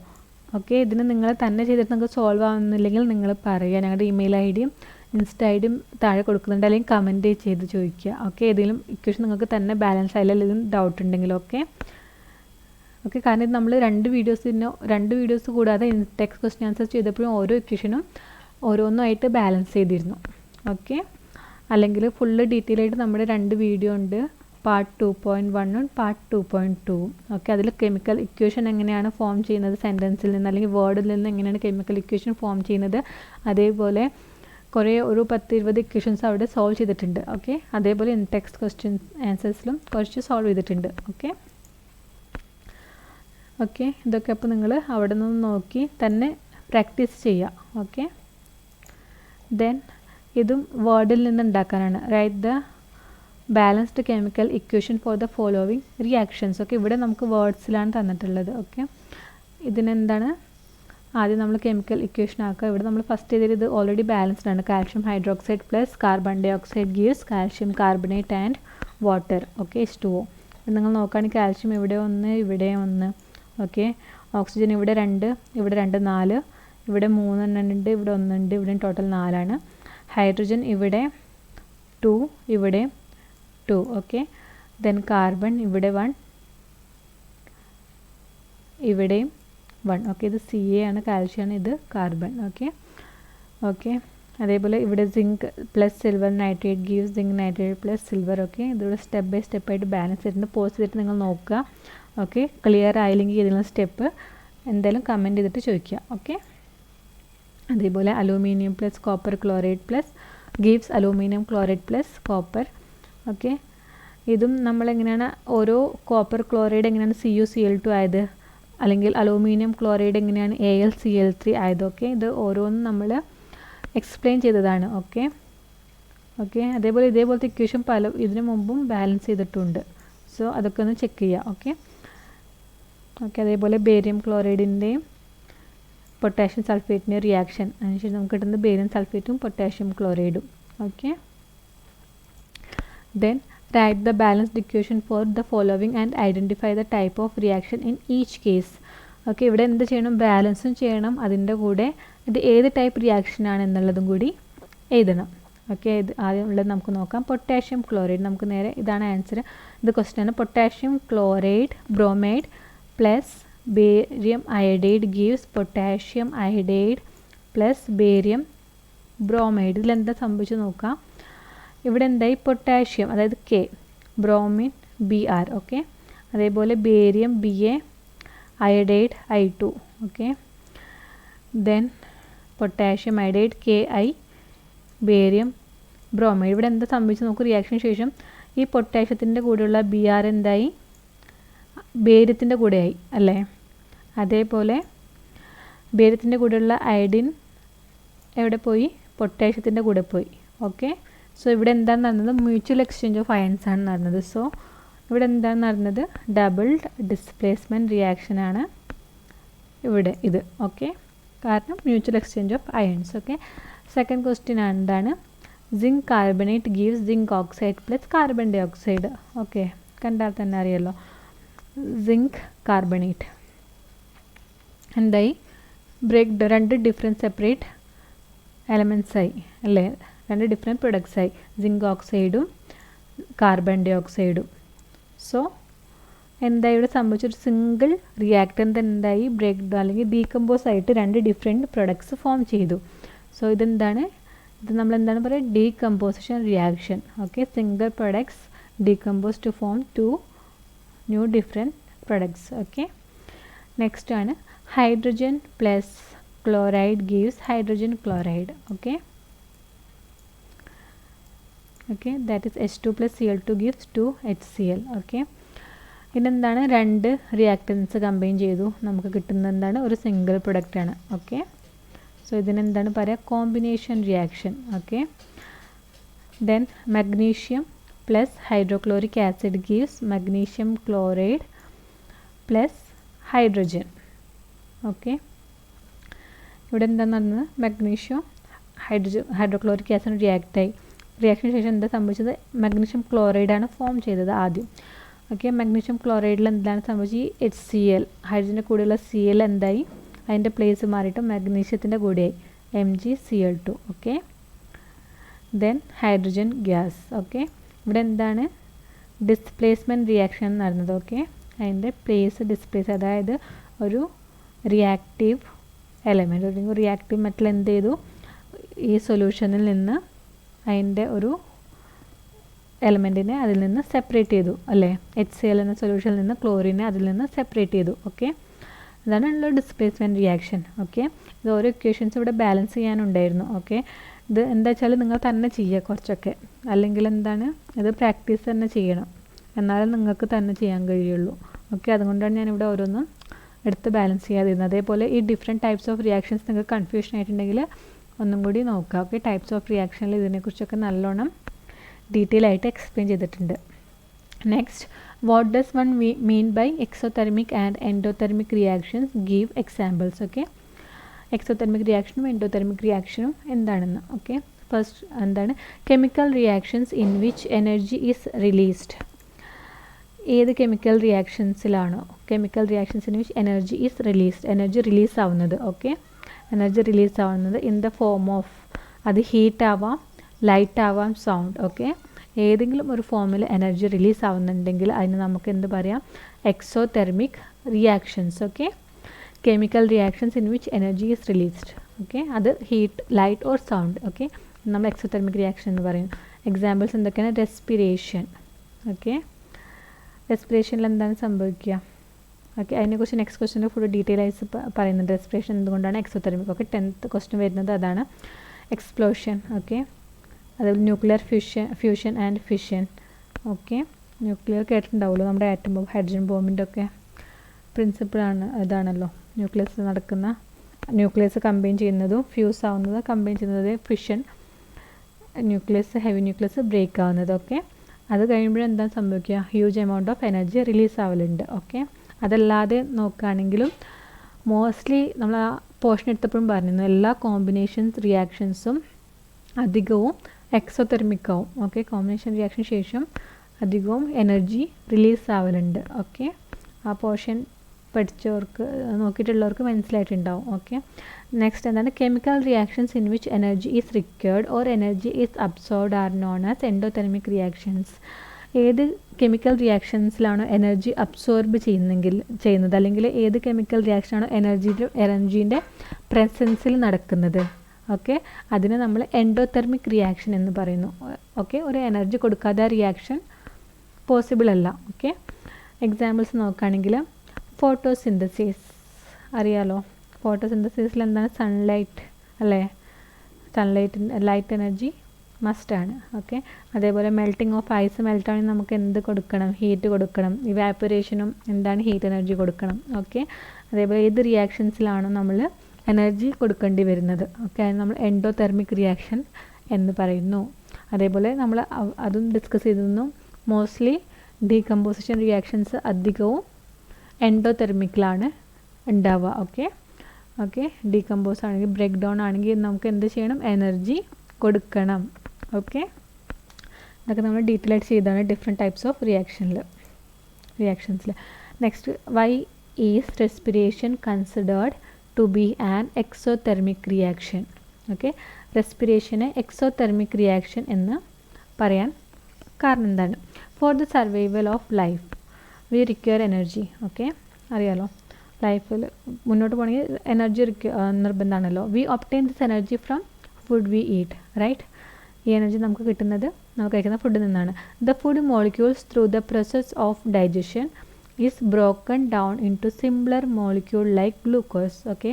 ഓക്കെ, ഇതിന് നിങ്ങൾ തന്നെ ചെയ്തിട്ട് നിങ്ങൾക്ക് സോൾവ് ആവുന്നില്ലെങ്കിൽ നിങ്ങൾ പറയുക, ഞങ്ങളുടെ ഇമെയിൽ ഐഡിയും ഇൻസ്റ്റ ഐഡിയും താഴെ കൊടുക്കുന്നുണ്ട്, അല്ലെങ്കിൽ കമൻറ്റ് ചെയ്ത് ചോദിക്കുക. ഓക്കെ, ഏതെങ്കിലും ഇക്വേഷൻ നിങ്ങൾക്ക് തന്നെ ബാലൻസ് ആയില്ല, അല്ലെങ്കിൽ ഡൗട്ട് ഉണ്ടെങ്കിൽ. ഓക്കെ, കാരണം ഇത് നമ്മൾ 2 വീഡിയോസ് കൂടാതെ ടെക്സ്റ്റ് ക്വസ്റ്റ്യൻ ആൻസർ ചെയ്തപ്പോഴും ഓരോ ഇക്വേഷനും ഓരോന്നുമായിട്ട് ബാലൻസ് ചെയ്തിരുന്നു. ഓക്കെ, അല്ലെങ്കിൽ ഫുള്ള് ഡീറ്റെയിൽ ആയിട്ട് നമ്മുടെ 2 വീഡിയോ ഉണ്ട്, പാർട്ട് 2.1 പാർട്ട് 2.2. ഓക്കെ, അതിൽ കെമിക്കൽ ഇക്വേഷൻ എങ്ങനെയാണ് ഫോം ചെയ്യുന്നത്, സെൻറ്റൻസിൽ നിന്ന് അല്ലെങ്കിൽ വേർഡിൽ നിന്ന് എങ്ങനെയാണ് കെമിക്കൽ ഇക്വേഷൻ ഫോം ചെയ്യുന്നത്, അതേപോലെ കുറേ ഒരു 10-20 ഇക്വേഷൻസ് അവിടെ സോൾവ് ചെയ്തിട്ടുണ്ട്. ഓക്കെ, അതേപോലെ ഇൻ ടെക്സ്റ്റ് ക്വസ്റ്റ്യൻ ആൻസേഴ്സിലും കുറച്ച് സോൾവ് ചെയ്തിട്ടുണ്ട്. ഓക്കെ ഓക്കെ ഇതൊക്കെ അപ്പോൾ നിങ്ങൾ അവിടെ നിന്ന് നോക്കി തന്നെ പ്രാക്ടീസ് ചെയ്യുക. ഓക്കെ, ദെൻ ഇതും വേർഡിൽ നിന്ന് ഉണ്ടാക്കാനാണ്. Write the balanced chemical equation for the following reactions. Okay, ഇവിടെ നമുക്ക് വേർഡ്സിലാണ് തന്നിട്ടുള്ളത്. ഓക്കെ, ഇതിനെന്താണ് ആദ്യം നമ്മൾ കെമിക്കൽ ഇക്വേഷൻ ആക്കുക. ഇവിടെ നമ്മൾ ഫസ്റ്റ് ചെയ്തത് ഇത് ഓൾറെഡി ബാലൻസ്ഡ് ആണ്. Calcium hydroxide plus carbon dye oxide gives calcium carbonate and water. Okay, H2O. നിങ്ങൾ നോക്കുകയാണെങ്കിൽ കാൽഷ്യം ഇവിടെ 1, ഇവിടെ 1. ഓക്കെ, ഓക്സിജൻ ഇവിടെ 2, ഇവിടെ 2, 4, ഇവിടെ 3 ഉണ്ട്, ഇവിടെ 1 ഉണ്ട്, ഇവിടെ ടോട്ടൽ 4 ആണ്. ഹൈഡ്രജൻ ഇവിടെ 2, ഇവിടെ 2. ഓക്കെ, ദെൻ കാർബൺ ഇവിടെ 1, ഇവിടെയും 1. ഓക്കെ, ഇത് Ca ആണ്, കാൽഷ്യമാണ്, ഇത് കാർബൺ. ഓക്കെ ഓക്കെ അതേപോലെ ഇവിടെ zinc plus silver nitrate gives zinc nitrate plus silver. Okay, ഇതിവിടെ സ്റ്റെപ്പ് ബൈ സ്റ്റെപ്പായിട്ട് ബാലൻസ് ചെയ്തിട്ടുണ്ട്. പോസ് ചെയ്തിട്ട് നിങ്ങൾ നോക്കുക. ഓക്കെ, ക്ലിയർ ആയില്ലെങ്കിൽ ഇതിലുള്ള സ്റ്റെപ്പ് എന്തായാലും കമൻറ്റ് ചെയ്തിട്ട് ചോദിക്കുക. ഓക്കെ, അതേപോലെ aluminium plus copper chloride plus gives aluminium chloride plus copper. Okay, ഇതും നമ്മളെങ്ങനെയാണ് ഓരോ കോപ്പർ ക്ലോറൈഡ് എങ്ങനെയാണ് CuCl2 ആയത്, അല്ലെങ്കിൽ അലൂമിനിയം ക്ലോറൈഡ് എങ്ങനെയാണ് AlCl3 ആയത്. ഓക്കെ, ഇത് ഓരോന്നും നമ്മൾ എക്സ്പ്ലെയിൻ ചെയ്തതാണ്. ഓക്കെ ഓക്കെ അതേപോലെ ഇതേപോലത്തെ ഇക്വേഷൻ പല ഇതിനു മുമ്പും ബാലൻസ് ചെയ്തിട്ടുണ്ട്. സോ അതൊക്കെ ഒന്ന് ചെക്ക് ചെയ്യുക. ഓക്കെ ഓക്കെ അതേപോലെ ബേരിയം ക്ലോറൈഡിൻ്റെയും പൊട്ടാഷ്യം സൾഫേറ്റിൻ്റെ റിയാക്ഷൻ, അതിനുശേഷം നമുക്ക് കിട്ടുന്നത് ബേരിയം സൾഫേറ്റും പൊട്ടാഷ്യം ക്ലോറൈഡും. Okay, then write the balanced equation for the following and identify the type of reaction in each case. Okay, ഇവിടെ എന്ത് ചെയ്യണം, ബാലൻസും ചെയ്യണം, അതിൻ്റെ കൂടെ ഇത് ഏത് ടൈപ്പ് റിയാക്ഷൻ ആണ് എന്നുള്ളതും കൂടി എഴുതണം. ഓക്കെ, ഇത് ആദ്യം ഉള്ളത് നമുക്ക് നോക്കാം. പൊട്ടാഷ്യം ക്ലോറൈഡ്, നമുക്ക് നേരെ ഇതാണ് ആൻസർ. ഇത് ക്വസ്റ്റ്യൻ ആണ്. Potassium chloride bromide plus barium iodide gives potassium iodide plus barium bromide. ഇതിലെന്താ സംഭവിച്ചു നോക്കാം. ഇവിടെ എന്തായി, പൊട്ടാഷ്യം അതായത് K, ബ്രോമിൻ Br. ഓക്കെ, അതേപോലെ barium Ba, iodide I2. Okay, then potassium iodide Ki, barium bromide. ഇവിടെ എന്താ സംഭവിച്ചു നോക്കൂ. റിയാക്ഷൻ ശേഷം ഈ പൊട്ടാഷ്യത്തിൻ്റെ കൂടെയുള്ള Br എന്തായി, ബേരിയത്തിൻ്റെ കൂടെയായി അല്ലേ. അതേപോലെ ബേരിയത്തിൻ്റെ കൂടെയുള്ള അയഡിൻ എവിടെ പോയി, പൊട്ടാഷ്യത്തിൻ്റെ കൂടെ പോയി. ഓക്കെ, സോ ഇവിടെ എന്താണ് നടന്നത്, മ്യൂച്വൽ എക്സ്ചേഞ്ച് ഓഫ് അയൺസ് ആണ് നടന്നത്. സോ ഇവിടെ എന്താണ് നടന്നത്, ഡബിൾഡ് ഡിസ്പ്ലേസ്മെൻറ്റ് റിയാക്ഷൻ ആണ് ഇവിടെ ഇത്. ഓക്കെ, കാരണം mutual exchange of ions. Okay, second question എന്താണ്, zinc carbonate gives zinc oxide plus carbon dye oxide. Okay, കണ്ടാൽ തന്നെ അറിയാമല്ലോ. സിങ്ക് കാർബണേറ്റ് എന്തായി, ബ്രേക്ക് രണ്ട് ഡിഫറെൻറ്റ് സെപ്പറേറ്റ് എലമെൻറ്റ്സ് ആയി അല്ലേ, രണ്ട് ഡിഫറെൻറ്റ് പ്രൊഡക്ട്സ് ആയി, സിങ്ക് ഓക്സൈഡും കാർബൺ ഡൈ ഓക്സൈഡും. സോ എന്തായി ഇവിടെ സംഭവിച്ചൊരു സിംഗിൾ റിയാക്ടൻ്റ് എന്തായി, ബ്രേക്ക് ഡൗൺ അല്ലെങ്കിൽ ഡീകമ്പോസ് ആയിട്ട് രണ്ട് ഡിഫറെൻറ്റ് പ്രൊഡക്ട്സ് ഫോം ചെയ്തു. സോ ഇതെന്താണ്, ഇത് നമ്മൾ എന്താണ് പറയുക, decomposition reaction. Okay, single products decompose to form 2 new different products. Okay, next ആണ് hydrogen plus chloride gives hydrogen chloride. Okay okay that is H2 plus Cl2 gives 2HCl. Okay, ഇതെന്താണ്, രണ്ട് റിയാക്ടൻസ് കമ്പൈൻ ചെയ്തു, നമുക്ക് കിട്ടുന്ന എന്താണ്, ഒരു single product ആണ്. Okay, so ഇതിനെന്താണ് പറയുക, combination reaction. Okay, then magnesium plus hydrochloric acid gives magnesium chloride plus hydrogen. Okay, ഇവിടെ എന്താണ് നടന്നത്, മഗ്നീഷ്യം ഹൈഡ്രോക്ലോറിക് ആസിഡ് റിയാക്റ്റായി. റിയാക്ഷന് ശേഷം എന്താ സംഭവിച്ചത്, മഗ്നീഷ്യം ക്ലോറൈഡാണ് ഫോം ചെയ്തത് ആദ്യം. ഓക്കെ, മഗ്നീഷ്യം ക്ലോറൈഡിൽ എന്താണ് സംഭവിച്ചത്, HCl, ഹൈഡ്രജൻ്റെ കൂടെയുള്ള Cl എന്തായി, അതിൻ്റെ പ്ലേസ് മാറിയിട്ട് മഗ്നീഷ്യത്തിൻ്റെ കൂടെയായി MgCl2. Okay, then hydrogen gas. Okay, ഇവിടെ എന്താണ്, ഡിസ്പ്ലേസ്മെൻറ്റ് റിയാക്ഷൻ നടന്നത്. ഓക്കെ, അതിൻ്റെ പ്ലേസ് ഡിസ്പ്ലേസ്, അതായത് ഒരു റിയാക്റ്റീവ് എലമെൻറ്റ് അല്ലെങ്കിൽ റിയാക്റ്റീവ് മെറ്റൽ എന്ത് ചെയ്തു, ഈ സൊല്യൂഷനിൽ നിന്ന് അതിൻ്റെ ഒരു എലമെൻറ്റിനെ അതിൽ നിന്ന് സെപ്പറേറ്റ് ചെയ്തു അല്ലേ, HCl എന്ന സൊല്യൂഷനിൽ നിന്ന് ക്ലോറിനെ അതിൽ നിന്ന് സെപ്പറേറ്റ് ചെയ്തു. ഓക്കെ, അതാണ് ഉള്ള ഡിസ്പ്ലേസ്മെൻറ്റ് റിയാക്ഷൻ. ഓക്കെ, ഇത് ഓരോ ഇക്വേഷൻസ് ഇവിടെ ബാലൻസ് ചെയ്യാനുണ്ടായിരുന്നു. ഓക്കെ, ഇത് എന്താ വെച്ചാൽ നിങ്ങൾ തന്നെ ചെയ്യുക കുറച്ചൊക്കെ, അല്ലെങ്കിൽ എന്താണ് ഇത് പ്രാക്ടീസ് തന്നെ ചെയ്യണം, എന്നാലും നിങ്ങൾക്ക് തന്നെ ചെയ്യാൻ കഴിയുള്ളൂ. ഓക്കെ, അതുകൊണ്ടാണ് ഞാനിവിടെ ഓരോന്നും എടുത്ത് ബാലൻസ് ചെയ്യാതിരുന്നത്. അതേപോലെ ഈ ഡിഫറെൻറ്റ് ടൈപ്സ് ഓഫ് റിയാക്ഷൻസ് നിങ്ങൾക്ക് കൺഫ്യൂഷൻ ആയിട്ടുണ്ടെങ്കിൽ ഒന്നും കൂടി നോക്കുക. ഓക്കെ, ടൈപ്സ് ഓഫ് റിയാക്ഷനിൽ ഇതിനെക്കുറിച്ചൊക്കെ നല്ലോണം ഡീറ്റെയിൽ ആയിട്ട് എക്സ്പ്ലെയിൻ ചെയ്തിട്ടുണ്ട്. Next, what does one mean by exothermic and endothermic reactions? Give examples. Okay, exothermic റിയാക്ഷനും എൻഡോതെർമിക് റിയാക്ഷനും എന്താണെന്ന്. ഓക്കെ, ഫസ്റ്റ് എന്താണ്? Chemical reactions in which energy is released. ഏത് കെമിക്കൽ റിയാക്ഷൻസിലാണോ chemical reactions in which energy is released, energy release ആവുന്നത്. Okay, energy release ആവുന്നത് in the form of, അത് ഹീറ്റ് ആവാം, ലൈറ്റ് ആവാം, സൗണ്ട്. ഓക്കെ, ഏതെങ്കിലും ഒരു ഫോമിൽ എനർജി റിലീസ് ആവുന്നുണ്ടെങ്കിൽ അതിന് നമുക്ക് എന്ത് പറയാം? Exothermic reactions. Okay, chemical reactions in which energy is released. Okay, അത് heat, light or sound. Okay, നമ്മൾ എക്സോതെർമിക് റിയാക്ഷൻ എന്ന് പറയും. എക്സാമ്പിൾസ് എന്തൊക്കെയാണ്? റെസ്പിറേഷൻ. ഓക്കെ, റെസ്പിറേഷനിൽ എന്താണ് സംഭവിക്കുക? ഓക്കെ, അതിനെക്കുറിച്ച് നെക്സ്റ്റ് ക്വസ്റ്റ്യൻ്റെ ഫുൾ ഡീറ്റെയിൽ ആയിട്ട് പറയുന്നുണ്ട്. റെസ്പിറേഷൻ എന്തുകൊണ്ടാണ് എക്സോതെർമിക്. ഓക്കെ, 10th ക്വസ്റ്റ്യൻ വരുന്നത് അതാണ്. എക്സ്പ്ലോഷൻ. ഓക്കെ, അതുപോലെ nuclear fusion and fission. Okay, nuclear കേട്ടിട്ടുണ്ടാവുമല്ലോ, നമ്മുടെ ആറ്റം ബോംബ്, ഹൈഡ്രജൻ ബോംബിൻ്റെ ഒക്കെ പ്രിൻസിപ്പിളാണ് ഇതാണല്ലോ. ന്യൂക്ലിയസ് കമ്പൈൻ ചെയ്യുന്നതും ഫ്യൂസ് ആവുന്നത്, കമ്പൈൻ ചെയ്യുന്നത് fission, nucleus, heavy nucleus break ആവുന്നത്. ഓക്കെ, അത് കഴിയുമ്പോഴെന്താ സംഭവിക്കുക? Huge amount of energy release ആവലുണ്ട്. ഓക്കെ, അതല്ലാതെ നോക്കുകയാണെങ്കിലും മോസ്റ്റ്ലി നമ്മൾ ആ പോർഷൻ എടുത്തപ്പോഴും പറഞ്ഞിരുന്നു, എല്ലാ കോമ്പിനേഷൻസ് റിയാക്ഷൻസും അധികവും എക്സോതെർമിക് ആവും. ഓക്കെ, കോമ്പിനേഷൻ റിയാക്ഷൻ ശേഷം അധികവും എനർജി റിലീസ് ആവലുണ്ട്. ഓക്കെ, ആ പോർഷൻ പഠിച്ചവർക്ക് നോക്കിയിട്ടുള്ളവർക്ക് മനസ്സിലായിട്ടുണ്ടാവും. ഓക്കെ, നെക്സ്റ്റ് എന്താണ്? Chemical reactions in which energy is required or energy is absorbed are known as endothermic reactions. ഏത് കെമിക്കൽ റിയാക്ഷൻസിലാണോ എനർജി അബ്സോർബ് ചെയ്യുന്നത്, അല്ലെങ്കിൽ ഏത് കെമിക്കൽ റിയാക്ഷനാണോ എനർജീൻ്റെ പ്രസൻസിൽ നടക്കുന്നത്, ഓക്കെ, അതിന് നമ്മൾ എൻഡോതെർമിക് റിയാക്ഷൻ എന്ന് പറയുന്നു. ഓക്കെ, ഒരു എനർജി കൊടുക്കാതെ റിയാക്ഷൻ പോസിബിൾ അല്ല. ഓക്കെ, എക്സാമ്പിൾസ് നോക്കുകയാണെങ്കിൽ ഫോട്ടോസിന്തസിസ് അറിയാലോ. ഫോട്ടോസിന്തസിസിൽ എന്താണ്? സൺലൈറ്റ് അല്ലേ, ലൈറ്റ് എനർജി മസ്റ്റാണ്. ഓക്കെ, അതേപോലെ മെൽറ്റിംഗ് ഓഫ് ഐസ് മെൽറ്റാണെങ്കിൽ നമുക്ക് എന്ത് കൊടുക്കണം? ഹീറ്റ് കൊടുക്കണം. ഇവാപ്പറേഷനും എന്താണ്? ഹീറ്റ് എനർജി കൊടുക്കണം. ഓക്കെ, അതേപോലെ ഏത് റിയാക്ഷൻസിലാണോ നമ്മൾ എനർജി കൊടുക്കേണ്ടി വരുന്നത്, ഓക്കെ, അത് നമ്മൾ എൻഡോതെർമിക് റിയാക്ഷൻ എന്ന് പറയുന്നു. അതേപോലെ നമ്മൾ അതും ഡിസ്കസ് ചെയ്തിരുന്നു. മോസ്റ്റ്ലി ഡീകമ്പോസിഷൻ റിയാക്ഷൻസ് അധികവും എൻഡോതെർമിക്കിലാണ് ഉണ്ടാവുക. ഓക്കെ, ഡീകമ്പോസ് ആണെങ്കിൽ, ബ്രേക്ക് ഡൗൺ ആണെങ്കിൽ നമുക്ക് എന്ത് ചെയ്യണം? എനർജി കൊടുക്കണം. ഓക്കെ, ഇതൊക്കെ നമ്മൾ ഡീറ്റെയിൽ ആയിട്ട് ചെയ്താണ് ഡിഫറെൻറ്റ് ടൈപ്സ് ഓഫ് റിയാക്ഷൻസിൽ. Next, why is respiration considered to be an exothermic reaction? Okay, റെസ്പിറേഷനെ എക്സോതെർമിക് റിയാക്ഷൻ എന്ന് പറയാൻ കാരണം എന്താണ്? For the survival of life we require energy. Okay, അറിയാലോ, ലൈഫിൽ മുന്നോട്ട് പോകണമെങ്കിൽ എനർജി നിർബന്ധമാണല്ലോ. We obtain this energy from food we eat, right? ഈ എനർജി നമുക്ക് കിട്ടുന്നത് നമുക്ക് കഴിക്കുന്ന ഫുഡിൽ നിന്നാണ്. The food molecules through the process of digestion is broken down in to simpler molecule like glucose. Okay,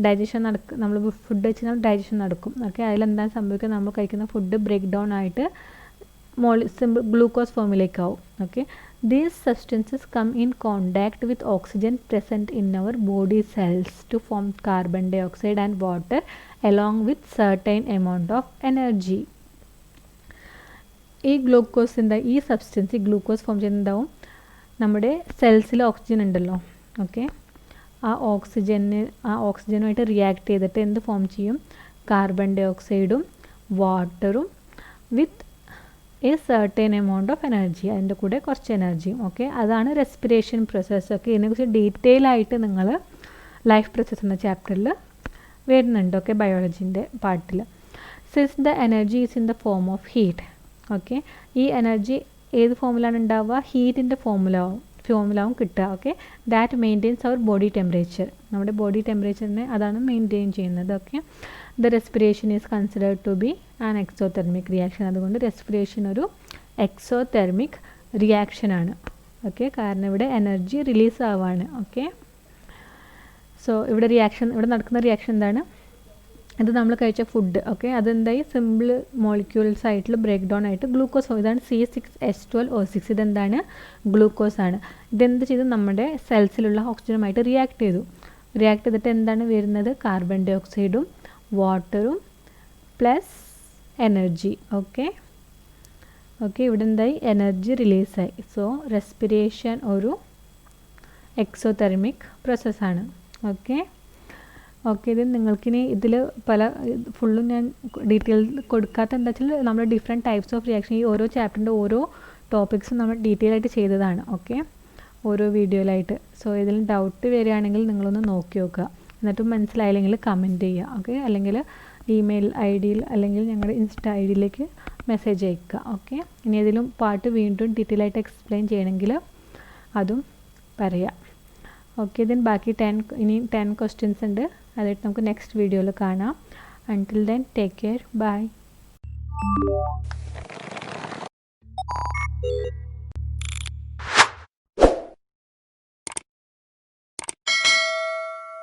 digestion നമ്മൾ ഫുഡ് വെച്ച് ഡൈജഷൻ നടക്കും. ഓക്കെ, അതിലെന്താണ് സംഭവിക്കുക? നമ്മൾ കഴിക്കുന്ന ഫുഡ് ബ്രേക്ക് ഡൗൺ ആയിട്ട് ഗ്ലൂക്കോസ് ഫോമിലേക്കാവും. Okay, these substances come in contact with oxygen present in our body cells to form carbon dioxide and water along with certain amount of energy. ഈ ഗ്ലൂക്കോസിൻ്റെ ഈ substance glucose form ചെയ്യുന്നതാവും നമ്മുടെ സെൽസിൽ oxygen ഉണ്ടല്ലോ. Okay, ആ ഓക്സിജനുമായിട്ട് react ചെയ്തിട്ട് എന്ത് form ചെയ്യും? Carbon ഡൈ ഓക്സൈഡും വാട്ടറും with a certain amount of energy, അതിൻ്റെ കൂടെ കുറച്ച് എനർജിയും. ഓക്കെ, അതാണ് റെസ്പിറേഷൻ പ്രോസസ്സ്. ഓക്കെ, ഇതിനെക്കുറിച്ച് ഡീറ്റെയിൽ ആയിട്ട് നിങ്ങൾ ലൈഫ് പ്രോസസ്സ് എന്ന ചാപ്റ്ററിൽ വരുന്നുണ്ട്. ഓക്കെ, ബയോളജീൻ്റെ പാർട്ടിൽ. Since the energy is in the form of heat. Okay, ഈ എനർജി ഏത് ഫോമിലാണ് ഉണ്ടാവുക? ഹീറ്റിൻ്റെ ഫോമിലാവും കിട്ടുക. Okay, that maintains our body temperature, നമ്മുടെ ബോഡി ടെമ്പറേച്ചറിനെ അതാണ് മെയിൻറ്റെയിൻ ചെയ്യുന്നത്. Okay, the respiration is considered to be an exothermic reaction. അതുകൊണ്ട് റെസ്പിറേഷൻ ഒരു എക്സോതെർമിക് റിയാക്ഷനാണ്. ഓക്കെ, കാരണം ഇവിടെ എനർജി റിലീസ് ആവാണ്. ഓക്കെ, സോ ഇവിടെ നടക്കുന്ന റിയാക്ഷൻ എന്താണ്? ഇത് നമ്മൾ കഴിച്ച ഫുഡ്. ഓക്കെ, അതെന്തായി സിമ്പിൾ മോളിക്യൂൾസ് ആയിട്ടുള്ള ബ്രേക്ക് ഡൗൺ ആയിട്ട് ഗ്ലൂക്കോസ്. ഇതാണ് C6H12O6. ഇതെന്താണ്? ഗ്ലൂക്കോസ് ആണ്. ഇതെന്ത് ചെയ്തു? നമ്മുടെ സെൽസിലുള്ള ഓക്സിജനുമായിട്ട് റിയാക്ട് ചെയ്തു. റിയാക്ട് ചെയ്തിട്ട് എന്താണ് വരുന്നത്? കാർബൺ ഡൈ ഓക്സൈഡും വാട്ടറും പ്ലസ് എനർജി. ഓക്കെ, ഇവിടെ എന്തായി? എനർജി റിലീസായി. സോ റെസ്പിറേഷൻ ഒരു എക്സോതെർമിക് പ്രോസസ്സാണ്. ഓക്കെ, ഇത് നിങ്ങൾക്കിനി ഇതിൽ പല ഫുള്ളും ഞാൻ ഡീറ്റെയിൽ കൊടുക്കാത്ത എന്താ വെച്ചാൽ നമ്മൾ ഡിഫറെൻറ്റ് ടൈപ്സ് ഓഫ് റിയാക്ഷൻ ഈ ഓരോ ചാപ്റ്ററിൻ്റെ ഓരോ ടോപ്പിക്സും നമ്മൾ ഡീറ്റെയിൽ ആയിട്ട് ചെയ്തതാണ്. ഓക്കെ, ഓരോ വീഡിയോയിലായിട്ട്. സോ ഇതിൽ ഡൗട്ട് വരികയാണെങ്കിൽ നിങ്ങളൊന്ന് നോക്കി നോക്കുക. എന്നിട്ട് മനസ്സിലായില്ലെങ്കിൽ കമൻറ്റ് ചെയ്യുക. ഓക്കെ, അല്ലെങ്കിൽ ഇമെയിൽ ID അല്ലെങ്കിൽ ഞങ്ങളുടെ ഇൻസ്റ്റ ID മെസ്സേജ് അയക്കുക. ഓക്കെ, ഇനി ഏതെങ്കിലും പാർട്ട് വീണ്ടും ഡീറ്റെയിൽ ആയിട്ട് എക്സ്പ്ലെയിൻ ചെയ്യണമെങ്കിൽ അതും പറയാം. ഓക്കെ, ഇതിന് ബാക്കി 10 ക്വസ്റ്റ്യൻസ് ഉണ്ട്. അതായിട്ട് നമുക്ക് നെക്സ്റ്റ് വീഡിയോയിൽ കാണാം. Until then take care. By.